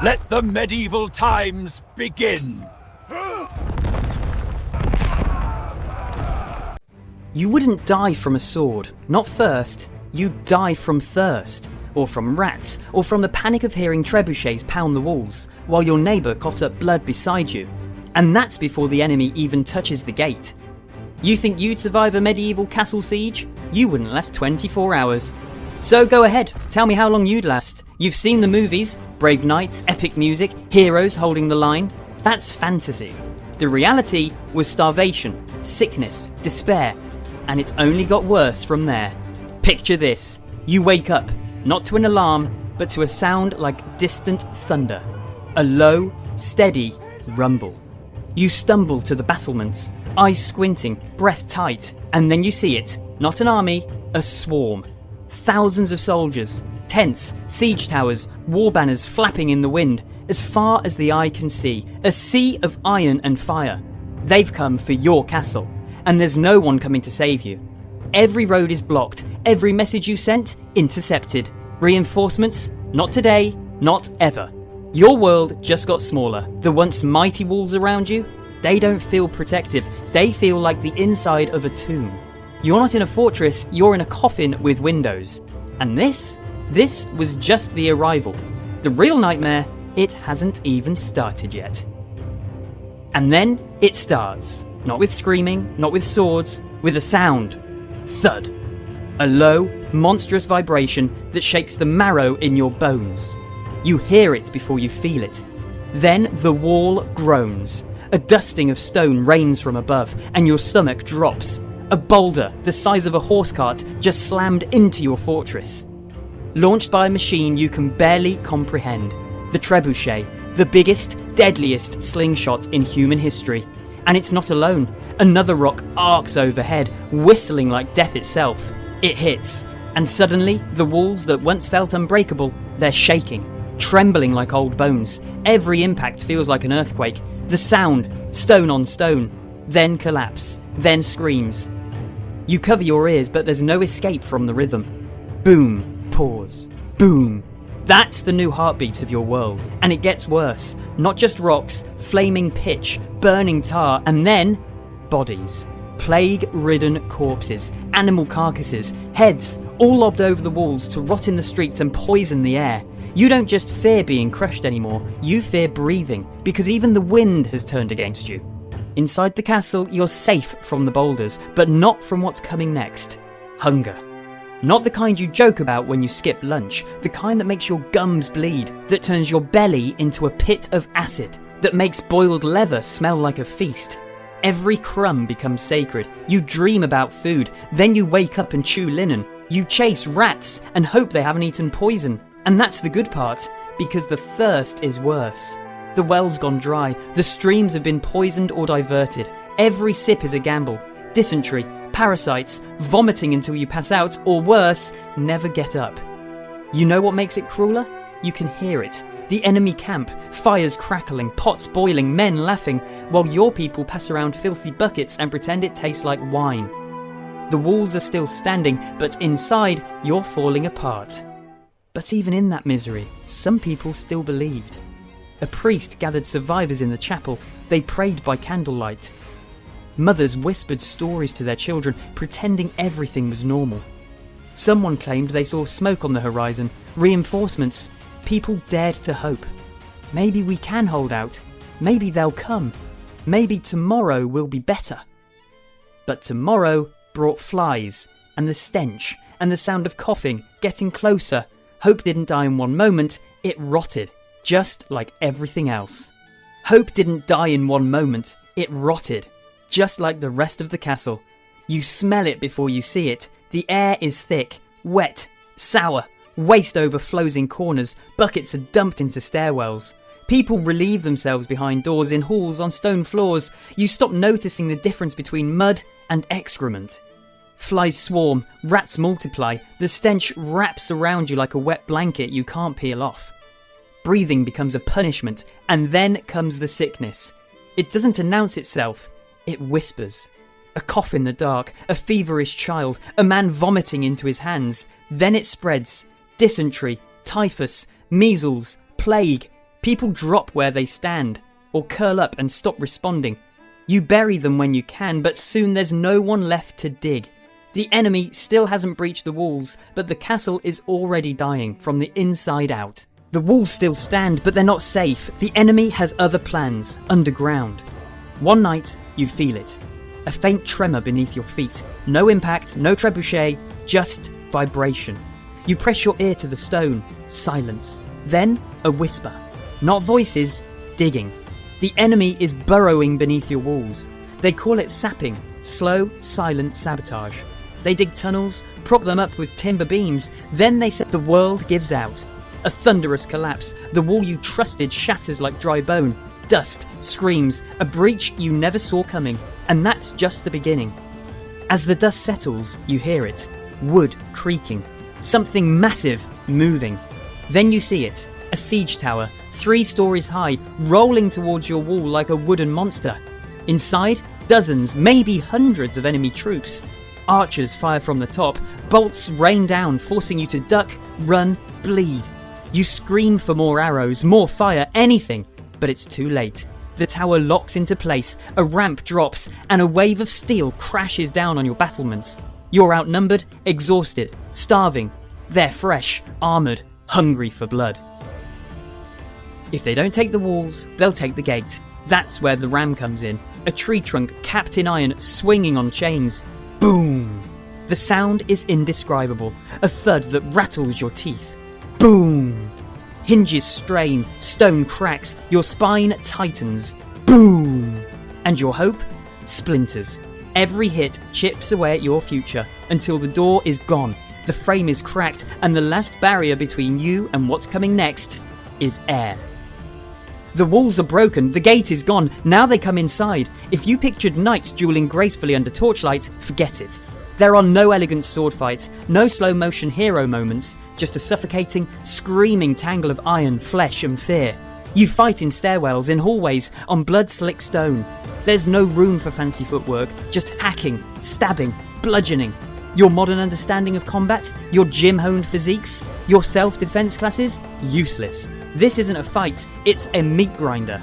Let the medieval times begin! You wouldn't die from a sword, not first. You'd die from thirst, or from rats, or from the panic of hearing trebuchets pound the walls, while your neighbour coughs up blood beside you. And that's before the enemy even touches the gate. You think you'd survive a medieval castle siege? You wouldn't last 24 hours. So go ahead, tell me how long you'd last. You've seen the movies, brave knights, epic music, heroes holding the line. That's fantasy. The reality was starvation, sickness, despair, and it's only got worse from there. Picture this. You wake up, not to an alarm, but to a sound like distant thunder. A low, steady rumble. You stumble to the battlements, eyes squinting, breath tight, and then you see it. Not an army, a swarm. Thousands of soldiers, tents, siege towers, war banners flapping in the wind, as far as the eye can see, a sea of iron and fire. They've come for your castle, and there's no one coming to save you. Every road is blocked, every message you sent, intercepted. Reinforcements? Not today, not ever. Your world just got smaller. The once mighty walls around you, they don't feel protective. They feel like the inside of a tomb. You're not in a fortress, you're in a coffin with windows. And this was just the arrival. The real nightmare, it hasn't even started yet. And then it starts. Not with screaming, not with swords, with a sound. Thud. A low, monstrous vibration that shakes the marrow in your bones. You hear it before you feel it. Then the wall groans. A dusting of stone rains from above, and your stomach drops. A boulder the size of a horse cart just slammed into your fortress. Launched by a machine you can barely comprehend. The Trebuchet, the biggest, deadliest slingshot in human history. And it's not alone. Another rock arcs overhead, whistling like death itself. It hits, and suddenly the walls that once felt unbreakable, they're shaking, trembling like old bones. Every impact feels like an earthquake. The sound, stone on stone, then collapse, then screams. You cover your ears, but there's no escape from the rhythm. Boom, pause, boom. That's the new heartbeat of your world, and it gets worse. Not just rocks, flaming pitch, burning tar, and then bodies. Plague-ridden corpses, animal carcasses, heads, all lobbed over the walls to rot in the streets and poison the air. You don't just fear being crushed anymore, you fear breathing, because even the wind has turned against you. Inside the castle, you're safe from the boulders, but not from what's coming next. Hunger. Not the kind you joke about when you skip lunch, the kind that makes your gums bleed, that turns your belly into a pit of acid, that makes boiled leather smell like a feast. Every crumb becomes sacred. You dream about food, then you wake up and chew linen. You chase rats and hope they haven't eaten poison. And that's the good part, because the thirst is worse. The well's gone dry, the streams have been poisoned or diverted. Every sip is a gamble. Dysentery, parasites, vomiting until you pass out, or worse, never get up. You know what makes it crueler? You can hear it. The enemy camp, fires crackling, pots boiling, men laughing, while your people pass around filthy buckets and pretend it tastes like wine. The walls are still standing, but inside, you're falling apart. But even in that misery, some people still believed. A priest gathered survivors in the chapel. They prayed by candlelight. Mothers whispered stories to their children, pretending everything was normal. Someone claimed they saw smoke on the horizon, reinforcements. People dared to hope. Maybe we can hold out. Maybe they'll come. Maybe tomorrow will be better. But tomorrow brought flies, and the stench, and the sound of coughing, getting closer. Hope didn't die in one moment, it rotted, just like everything else. Hope didn't die in one moment, it rotted, just like the rest of the castle. You smell it before you see it. The air is thick, wet, sour. Waste overflows in corners, buckets are dumped into stairwells. People relieve themselves behind doors, in halls, on stone floors. You stop noticing the difference between mud and excrement. Flies swarm, rats multiply, the stench wraps around you like a wet blanket you can't peel off. Breathing becomes a punishment, and then comes the sickness. It doesn't announce itself, it whispers. A cough in the dark, a feverish child, a man vomiting into his hands. Then it spreads. Dysentery, typhus, measles, plague. People drop where they stand, or curl up and stop responding. You bury them when you can, but soon there's no one left to dig. The enemy still hasn't breached the walls, but the castle is already dying from the inside out. The walls still stand, but they're not safe. The enemy has other plans, underground. One night, you feel it. A faint tremor beneath your feet. No impact, no trebuchet, just vibration. You press your ear to the stone. Silence. Then, a whisper. Not voices, digging. The enemy is burrowing beneath your walls. They call it sapping, slow, silent sabotage. They dig tunnels, prop them up with timber beams, then they set the world gives out. A thunderous collapse, the wall you trusted shatters like dry bone. Dust, screams, a breach you never saw coming, and that's just the beginning. As the dust settles, you hear it. Wood creaking. Something massive moving. Then you see it. A siege tower, 3 stories high, rolling towards your wall like a wooden monster. Inside, dozens, maybe hundreds of enemy troops. Archers fire from the top, bolts rain down, forcing you to duck, run, bleed. You scream for more arrows, more fire, anything, but it's too late. The tower locks into place, a ramp drops, and a wave of steel crashes down on your battlements. You're outnumbered, exhausted, starving. They're fresh, armoured, hungry for blood. If they don't take the walls, they'll take the gate. That's where the ram comes in. A tree trunk capped in iron, swinging on chains. Boom! The sound is indescribable, a thud that rattles your teeth. Boom! Hinges strain, stone cracks, your spine tightens. Boom! And your hope splinters. Every hit chips away at your future until the door is gone, the frame is cracked, and the last barrier between you and what's coming next is air. The walls are broken, the gate is gone, now they come inside. If you pictured knights dueling gracefully under torchlight, forget it. There are no elegant sword fights, no slow motion hero moments, just a suffocating, screaming tangle of iron, flesh and fear. You fight in stairwells, in hallways, on blood-slick stone. There's no room for fancy footwork, just hacking, stabbing, bludgeoning. Your modern understanding of combat, your gym-honed physiques, your self-defense classes, useless. This isn't a fight, it's a meat grinder.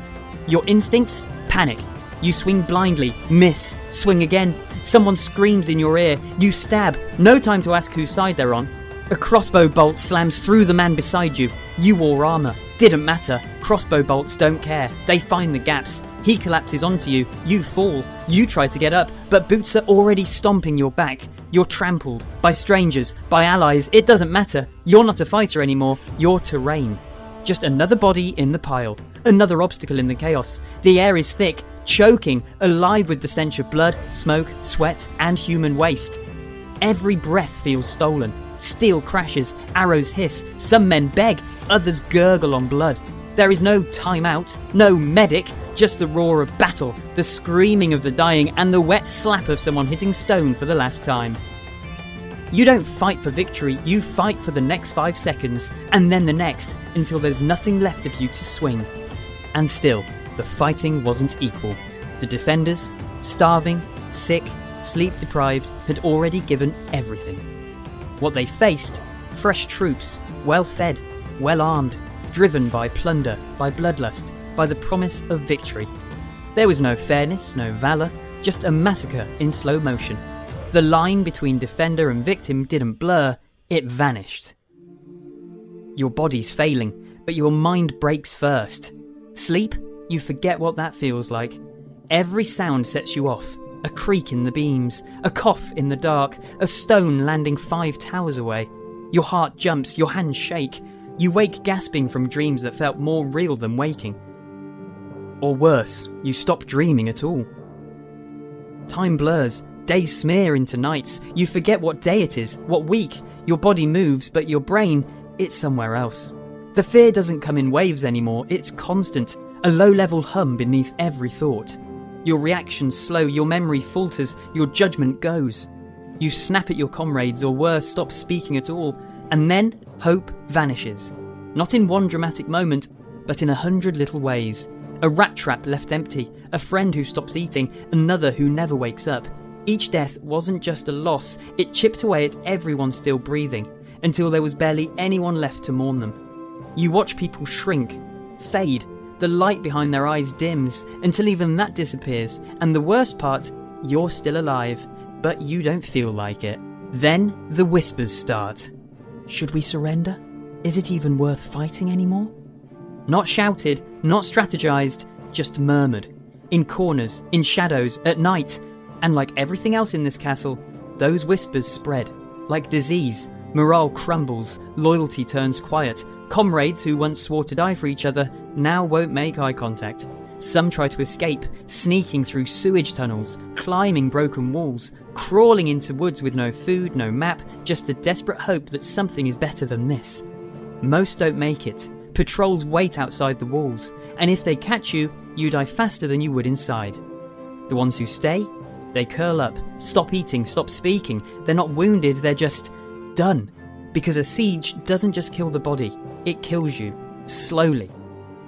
Your instincts? Panic. You swing blindly, miss, swing again. Someone screams in your ear, you stab, no time to ask whose side they're on. A crossbow bolt slams through the man beside you. You wore armour. Didn't matter. Crossbow bolts don't care. They find the gaps. He collapses onto you. You fall. You try to get up, but boots are already stomping your back. You're trampled. By strangers, by allies, it doesn't matter. You're not a fighter anymore. You're terrain. Just another body in the pile. Another obstacle in the chaos. The air is thick, choking, alive with the stench of blood, smoke, sweat, and human waste. Every breath feels stolen. Steel crashes, arrows hiss, some men beg, others gurgle on blood. There is no time out, no medic, just the roar of battle, the screaming of the dying, and the wet slap of someone hitting stone for the last time. You don't fight for victory, you fight for the next 5 seconds, and then the next, until there's nothing left of you to swing. And still, the fighting wasn't equal. The defenders, starving, sick, sleep-deprived, had already given everything. What they faced? Fresh troops, well-fed, well-armed, driven by plunder, by bloodlust, by the promise of victory. There was no fairness, no valour, just a massacre in slow motion. The line between defender and victim didn't blur, it vanished. Your body's failing, but your mind breaks first. Sleep? You forget what that feels like. Every sound sets you off. A creak in the beams, a cough in the dark, a stone landing 5 towers away. Your heart jumps, your hands shake. You wake gasping from dreams that felt more real than waking. Or worse, you stop dreaming at all. Time blurs, days smear into nights. You forget what day it is, what week. Your body moves, but your brain, it's somewhere else. The fear doesn't come in waves anymore, it's constant, a low-level hum beneath every thought. Your reactions slow, your memory falters, your judgment goes. You snap at your comrades, or worse, stop speaking at all, and then hope vanishes. Not in one dramatic moment, but in 100 little ways. A rat trap left empty, a friend who stops eating, another who never wakes up. Each death wasn't just a loss, it chipped away at everyone still breathing, until there was barely anyone left to mourn them. You watch people shrink, fade. The light behind their eyes dims until even that disappears, and the worst part, you're still alive, but you don't feel like it. Then the whispers start. Should we surrender? Is it even worth fighting anymore? Not shouted, not strategized, just murmured. In corners, in shadows, at night. And like everything else in this castle, those whispers spread. Like disease, morale crumbles, loyalty turns quiet. Comrades who once swore to die for each other now won't make eye contact. Some try to escape, sneaking through sewage tunnels, climbing broken walls, crawling into woods with no food, no map, just the desperate hope that something is better than this. Most don't make it. Patrols wait outside the walls, and if they catch you, you die faster than you would inside. The ones who stay, they curl up, stop eating, stop speaking. They're not wounded, they're just done. Because a siege doesn't just kill the body, it kills you, slowly.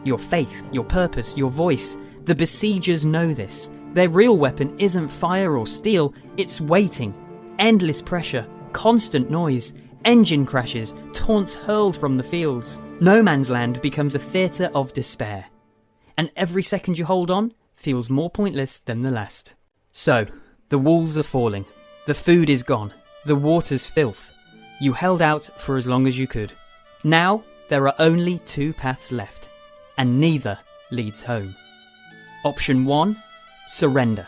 Your faith, your purpose, your voice. The besiegers know this. Their real weapon isn't fire or steel, it's waiting. Endless pressure, constant noise, engine crashes, taunts hurled from the fields. No man's land becomes a theatre of despair. And every second you hold on feels more pointless than the last. So, the walls are falling. The food is gone. The water's filth. You held out for as long as you could. Now, there are only two paths left, and neither leads home. Option 1, surrender.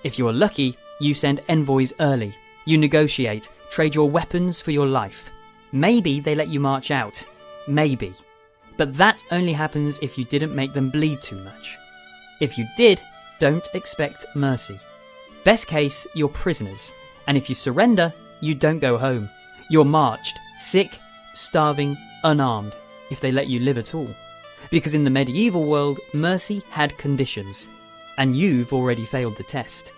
If you are lucky, you send envoys early. You negotiate, trade your weapons for your life. Maybe they let you march out. Maybe. But that only happens if you didn't make them bleed too much. If you did, don't expect mercy. Best case, you're prisoners. And if you surrender, you don't go home. You're marched, sick, starving, unarmed, if they let you live at all. Because in the medieval world, mercy had conditions, and you've already failed the test.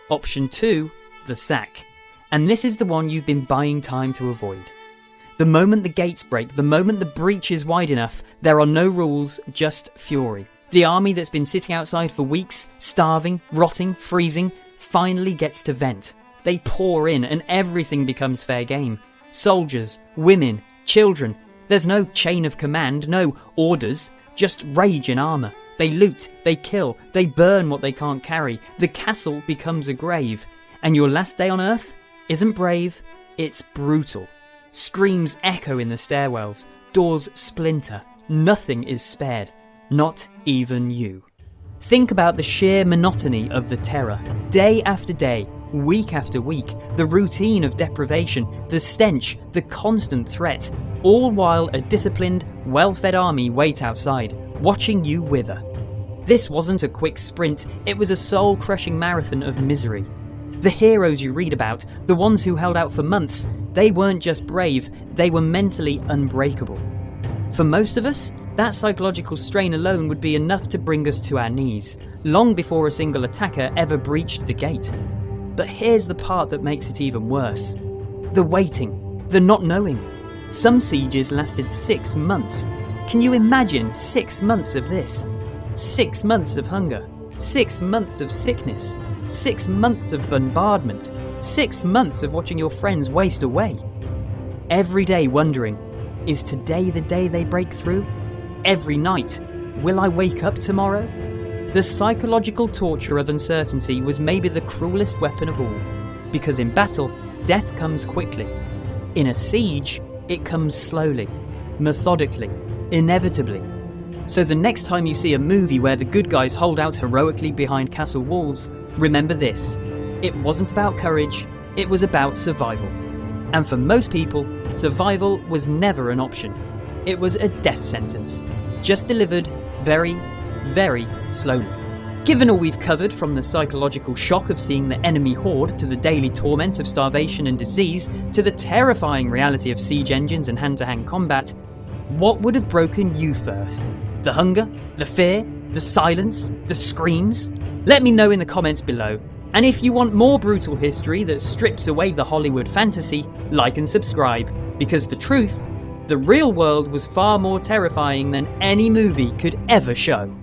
Option 2, the sack. And this is the one you've been buying time to avoid. The moment the gates break, the moment the breach is wide enough, there are no rules, just fury. The army that's been sitting outside for weeks, starving, rotting, freezing, finally gets to vent. They pour in and everything becomes fair game. Soldiers, women, children. There's no chain of command, no orders, just rage in armour. They loot, they kill, they burn what they can't carry. The castle becomes a grave. And your last day on earth isn't brave, it's brutal. Screams echo in the stairwells, doors splinter, nothing is spared, not even you. Think about the sheer monotony of the terror. Day after day, week after week, the routine of deprivation, the stench, the constant threat, all while a disciplined, well-fed army wait outside, watching you wither. This wasn't a quick sprint, it was a soul-crushing marathon of misery. The heroes you read about, the ones who held out for months, they weren't just brave, they were mentally unbreakable. For most of us, that psychological strain alone would be enough to bring us to our knees, long before a single attacker ever breached the gate. But here's the part that makes it even worse. The waiting, the not knowing. Some sieges lasted 6 months. Can you imagine 6 months of this? 6 months of hunger, 6 months of sickness, 6 months of bombardment, 6 months of watching your friends waste away. Every day wondering, is today the day they break through? Every night, will I wake up tomorrow? The psychological torture of uncertainty was maybe the cruelest weapon of all, because in battle, death comes quickly. In a siege, it comes slowly, methodically, inevitably. So the next time you see a movie where the good guys hold out heroically behind castle walls, remember this: it wasn't about courage, it was about survival. And for most people, survival was never an option. It was a death sentence, just delivered very, very slowly. Given all we've covered, from the psychological shock of seeing the enemy horde, to the daily torment of starvation and disease, to the terrifying reality of siege engines and hand-to-hand combat, what would have broken you first? The hunger? The fear? The silence? The screams? Let me know in the comments below. And if you want more brutal history that strips away the Hollywood fantasy, like and subscribe, because the truth, the real world was far more terrifying than any movie could ever show.